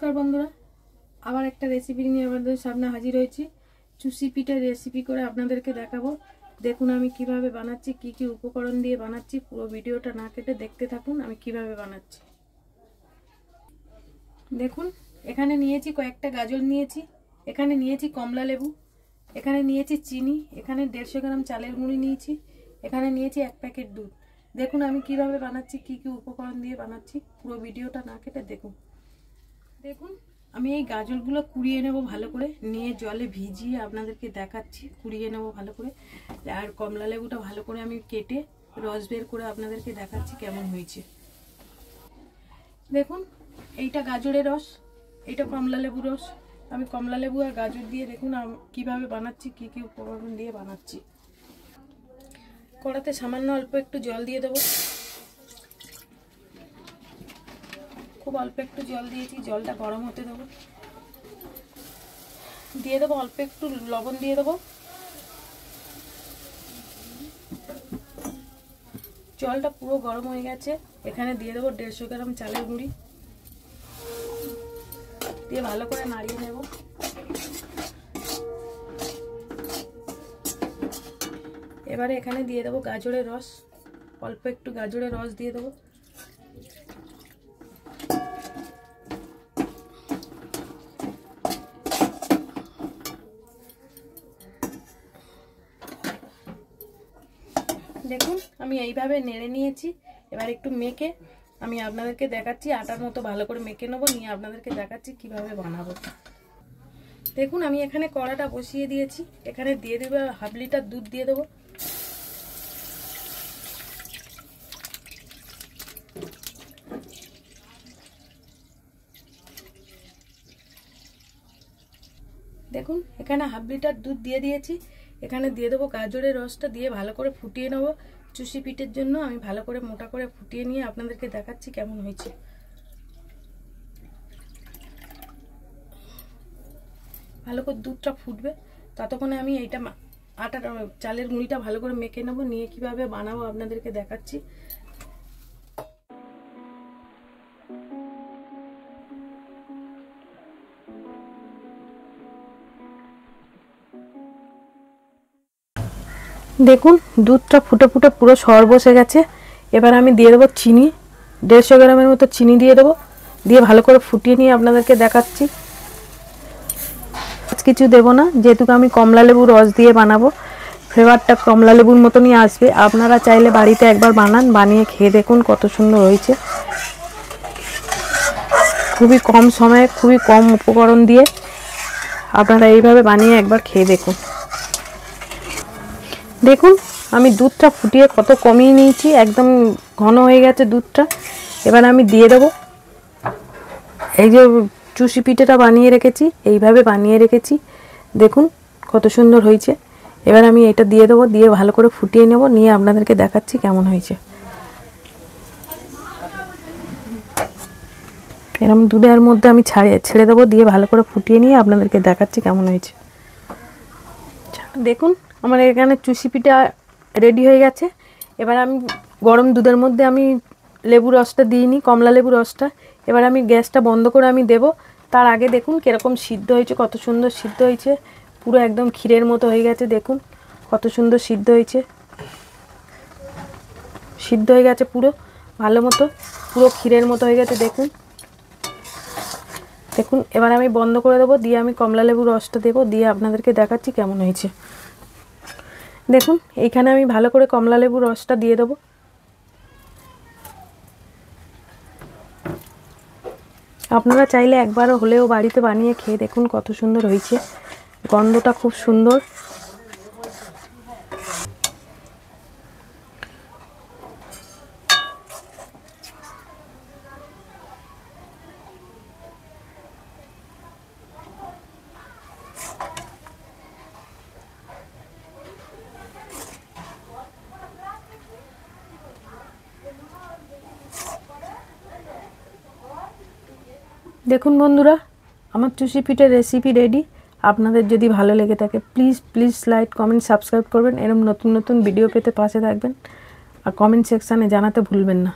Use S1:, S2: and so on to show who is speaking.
S1: নমস্কার বন্ধুরা, আবার একটা রেসিপি নিয়ে আপনাদের সামনে হাজির হয়েছি। চুষি পিঠের রেসিপি করে আপনাদেরকে দেখাবো। দেখুন আমি কিভাবে বানাচ্ছি, কি কি উপকরণ দিয়ে বানাচ্ছি। পুরো ভিডিওটা না কেটে দেখতে থাকুন আমি কিভাবে বানাচ্ছি। দেখুন এখানে নিয়েছি কয়েকটা গাজর নিয়েছি, এখানে নিয়েছি কমলা লেবু, এখানে নিয়েছি চিনি, এখানে 150 গ্রাম চালের গুঁড়ি নিয়েছি, এখানে নিয়েছি 1 প্যাকেট দুধ। দেখুন আমি কিভাবে বানাচ্ছি, কি কি উপকরণ দিয়ে বানাচ্ছি। পুরো ভিডিওটা না কেটে দেখুন। দেখুন আমি এই গাজরগুলো কুড়িয়ে নেব ভালো করে, নিয়ে জলে ভিজিয়ে আপনাদেরকে দেখাচ্ছি। কুড়িয়ে নেব ভালো করে। আর কমলা লেবুটা ভালো করে আমি কেটে রস বের করে আপনাদেরকে দেখাচ্ছি কেমন হয়েছে। দেখুন এইটা গাজরের রস, এইটা কমলা লেবুর রস। আমি কমলা লেবু আর গাজর দিয়ে দেখুন কিভাবে বানাচ্ছি, কি কি উপকরণ দিয়ে বানাচ্ছি। কড়াতে সামান্য অল্প একটু জল দিয়ে দেবো, খুব অল্প একটু জল দিয়েছি। জলটা গরম হতে দেবো, দিয়ে দেবো অল্প একটু লবণ দিয়ে দেবো। জলটা পুরো গরম হয়ে গেছে, এখানে দিয়ে দেবো 150 গ্রাম চালের গুঁড়ি, দিয়ে ভালো করে নাড়িয়ে নেব। এবারে এখানে দিয়ে দেবো গাজরের রস, অল্প একটু গাজরের রস দিয়ে দেবো। দেখুন আমি এইভাবে নেড়ে নিয়েছি। এবার একটু মেখে আমি আপনাদেরকে দেখাচ্ছি, আটার মতো ভালো করে মেখে নেবো, নিয়ে আপনাদেরকে দেখাচ্ছি কিভাবে বানাবো। দেখুন আমি এখানে কড়াটা বসিয়ে দিয়েছি, এখানে দিয়ে দেবো 1/2 লিটার দুধ দিয়ে দেবো। দেখুন এখানে 1/2 লিটার দুধ দিয়ে দিয়েছি, এখানে দিয়ে দেবো গাজরের রসটা, দিয়ে ভালো করে ফুটিয়ে নেব। চুষি পিঠের জন্য আমি ভালো করে মোটা করে ফুটিয়ে নিয়ে আপনাদেরকে দেখাচ্ছি কেমন হয়েছে। ভালো করে দুধটা ফুটবে, ততক্ষণে আমি এইটা আটার চালের গুঁড়িটা ভালো করে মেখে নেব, নিয়ে কিভাবে বানাবো আপনাদেরকে দেখাচ্ছি। দেখুন দুধটা ফুটে ফুটে পুরো সর বসে গেছে। এবার আমি দিয়ে দেবো চিনি, 150 গ্রামের মতো চিনি দিয়ে দেবো, দিয়ে ভালো করে ফুটিয়ে নিয়ে আপনাদেরকে দেখাচ্ছি। কিছু দেবো না, যেহেতু আমি কমলা লেবুর রস দিয়ে বানাবো, ফ্লেভারটা কমলা লেবুর মতনই আসবে। আপনারা চাইলে বাড়িতে একবার বানান, বানিয়ে খেয়ে দেখুন কত সুন্দর হয়েছে। খুবই কম সময়ে খুবই কম উপকরণ দিয়ে আপনারা এইভাবে বানিয়ে একবার খেয়ে দেখুন। দেখুন আমি দুধটা ফুটিয়ে কত কমিয়ে নিয়েছি, একদম ঘন হয়ে গেছে দুধটা। এবার আমি দিয়ে দেবো এই যে চুষি পিঠেটা বানিয়ে রেখেছি, এইভাবে বানিয়ে রেখেছি। দেখুন কত সুন্দর হয়েছে। এবার আমি এটা দিয়ে দেবো, দিয়ে ভালো করে ফুটিয়ে নেব, নিয়ে আপনাদেরকে দেখাচ্ছি কেমন হয়েছে। এরকম দুধের মধ্যে আমি ছেড়ে দেবো, দিয়ে ভালো করে ফুটিয়ে নিয়ে আপনাদেরকে দেখাচ্ছি কেমন হয়েছে। দেখুন আমার এখানে চুষি পিঠা রেডি হয়ে গেছে। এবার আমি গরম দুধের মধ্যে আমি লেবুর রসটা দিইনি, কমলা লেবুর রসটা। এবার আমি গ্যাসটা বন্ধ করে আমি দেব। তার আগে দেখুন কীরকম সিদ্ধ হয়েছে, কত সুন্দর সিদ্ধ হয়েছে, পুরো একদম ক্ষীরের মতো হয়ে গেছে। দেখুন কত সুন্দর সিদ্ধ হয়েছে, সিদ্ধ হয়ে গেছে পুরো ভালো মতো, পুরো ক্ষীরের মতো হয়ে গেছে। দেখুন দেখুন এবার আমি বন্ধ করে দেবো, দিয়ে আমি কমলা লেবুর রসটা দেবো, দিয়ে আপনাদেরকে দেখাচ্ছি কেমন হয়েছে। দেখুন এইখানে আমি ভালো করে কমলা লেবুর রসটা দিয়ে দেবো। আপনারা চাইলে একবারও হলেও বাড়িতে বানিয়ে খেয়ে দেখুন কত সুন্দর হয়েছে, গন্ধটা খুব সুন্দর। দেখুন বন্ধুরা আমার চুষি পিঠের রেসিপি রেডি। আপনাদের যদি ভালো লেগে থাকে প্লিজ লাইক কমেন্ট সাবস্ক্রাইব করবেন। এরকম নতুন নতুন ভিডিও পেতে পাশে থাকবেন, আর কমেন্ট সেকশানে জানাতে ভুলবেন না।